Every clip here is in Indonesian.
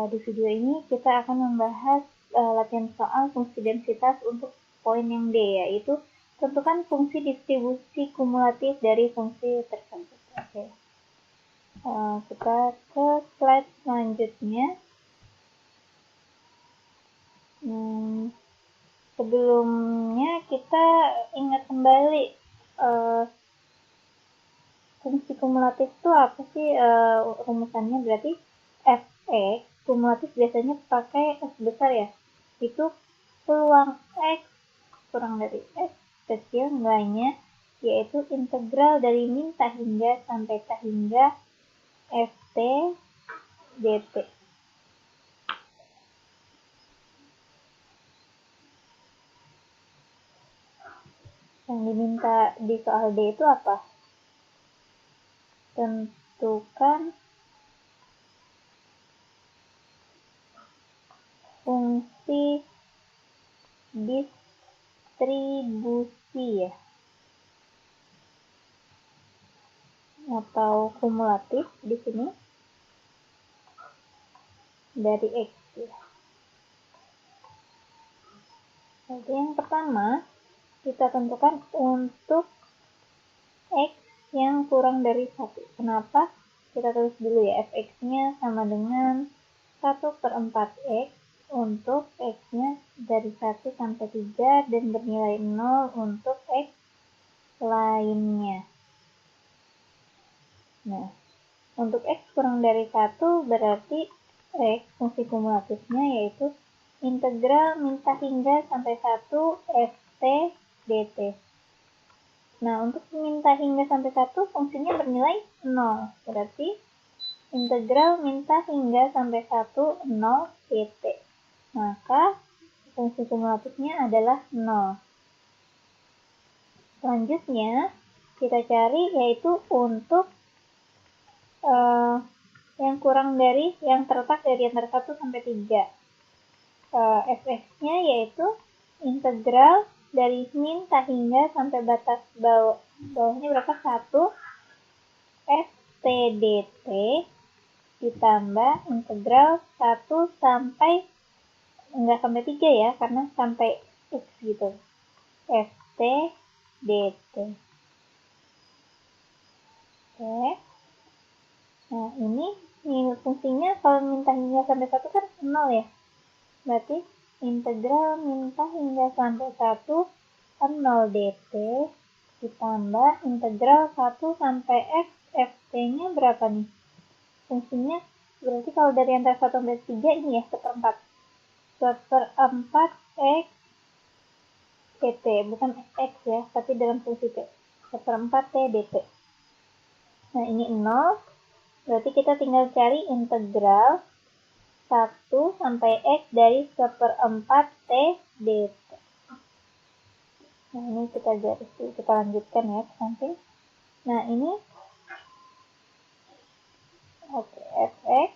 di video ini kita akan membahas latihan soal fungsi densitas untuk poin yang D, yaitu tentukan fungsi distribusi kumulatif dari fungsi tersebut. Oke. Kita ke slide selanjutnya. Sebelumnya kita ingat kembali fungsi kumulatif itu apa sih rumusannya? Berarti fx kumulatif biasanya pakai S besar ya, itu peluang X kurang dari X kecil nilainya, yaitu integral dari min tak hingga sampai tak hingga ft dt. Yang diminta di soal D itu apa? Tentukan fungsi distribusi ya, atau kumulatif di sini dari X ya. Jadi yang pertama kita tentukan untuk X yang kurang dari 1. Kenapa? Kita tulis dulu ya, fx-nya sama dengan 1/4x untuk x-nya dari 1 sampai 3 dan bernilai 0 untuk x lainnya. Nah, untuk x kurang dari 1 berarti x fungsi kumulatifnya yaitu integral min tak hingga sampai 1 ft dt. Nah, untuk min tak hingga sampai 1 fungsinya bernilai 0. Berarti integral min tak hingga sampai 1 0 dt. Maka fungsi kumulatifnya adalah 0. Selanjutnya kita cari yaitu untuk yang kurang dari, yang terletak dari antara 1 sampai 3. Fx-nya yaitu integral dari min tak hingga sampai batas bawahnya berapa? 1 ft dt ditambah integral 1 sampai, enggak sampai 3 ya, karena sampai x gitu, ft dt. Oke. Nah, ini fungsinya kalau min tak hingga sampai 1 kan 0 ya. Berarti integral min tak hingga sampai 1 0 dt ditambah integral 1 sampai x, ft-nya berapa nih? Fungsinya berarti kalau dari antara 1 sampai 3 ini ya, 1/4. 1/4 x dt, bukan x ya, tapi dalam fungsi t. 1/4 t dt. Nah, ini 0. Berarti kita tinggal cari integral 1 sampai x dari 1/4 t dt. Nah, ini kita lanjutkan ya ke samping. Nah, ini oke, fx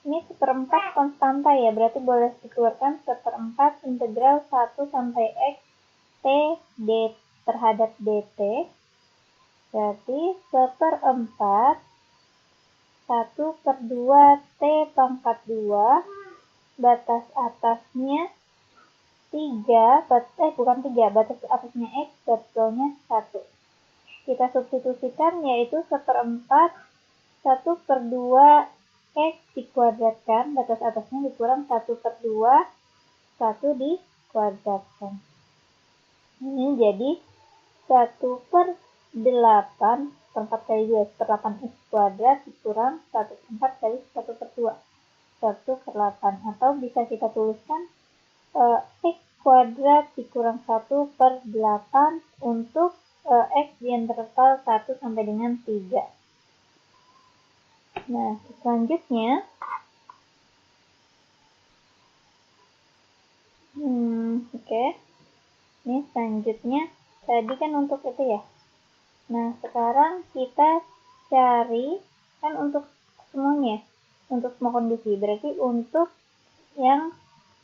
ini 1/4 konstanta ya, berarti boleh dikeluarkan 1/4 integral 1 sampai x t d terhadap dt. Berarti 1/4 1/2 t pangkat 2, batas atasnya 3, bukan 3, batas atasnya x, batas bawahnya 1. Kita substitusikan yaitu 1/4 1/2 x dikuadratkan, batas atasnya dikurang 1/2 1 dikuadratkan. Ini jadi 1/8 4 kali 2 1/8 x kuadrat dikurang 1/4 kali 1/2 1/8, atau bisa kita tuliskan x kuadrat dikurang 1/8 untuk x di interval 1 sampai dengan 3. Nah, selanjutnya oke. Ini selanjutnya tadi kan untuk itu ya. Nah, sekarang kita cari kan untuk semuanya, untuk semua kondisi. Berarti untuk yang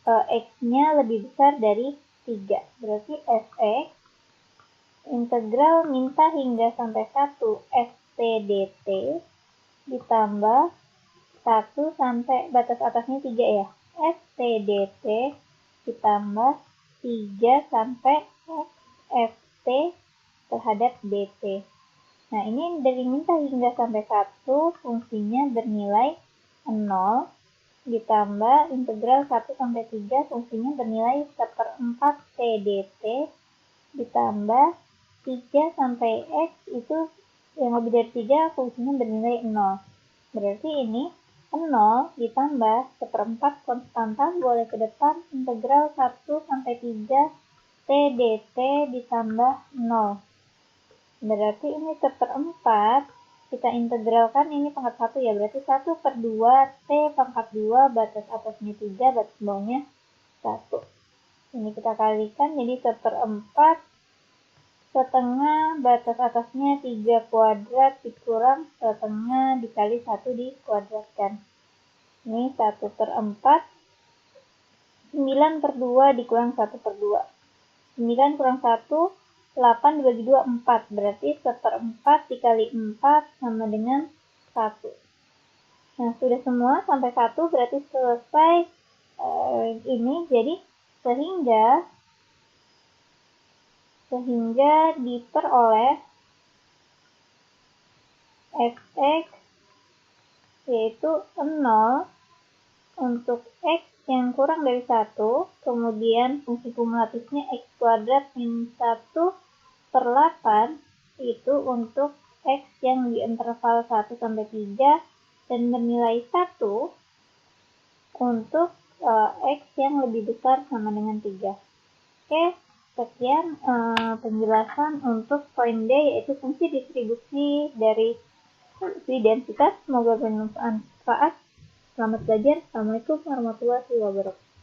x-nya lebih besar dari 3. Berarti fx integral min tak hingga sampai 1 ft dt ditambah 1 1 sampai batas atasnya 3 ya. FTDT ditambah 3 sampai FT terhadap DT. Nah, ini dari minta hingga sampai 1, fungsinya bernilai 0, ditambah integral 1 sampai 3, fungsinya bernilai 1/4 TDT, ditambah 3 sampai X itu yang lebih dari 3, fungsinya bernilai 0. Berarti ini 0 ditambah 1/4 konstanta boleh ke depan, integral 1 sampai 3 TDT ditambah 0. Berarti ini 1/4 kita integralkan, ini pangkat 1 ya, berarti 1/2 T pangkat 2, batas atasnya 3, batas bawahnya 1. Ini kita kalikan, jadi 1/4 setengah, batas atasnya 3 kuadrat dikurang setengah dikali 1 dikuadratkan. Ini 1/4, 9/2 dikurang 1/2. 9 kurang 1, 8 dibagi 2, 4. Berarti 1/4 dikali 4 sama dengan 1. Nah, sudah semua sampai 1, berarti selesai ini. Jadi, sehingga diperoleh fx yaitu 0 untuk x yang kurang dari 1, kemudian fungsi kumulatifnya x kuadrat min 1/8 itu untuk x yang di interval 1 sampai 3 dan bernilai 1 untuk x yang lebih besar sama dengan 3. Oke, sekian penjelasan untuk poin D, yaitu fungsi distribusi dari fungsi densitas. Semoga bermanfaat. Selamat belajar. Assalamualaikum warahmatullahi wabarakatuh.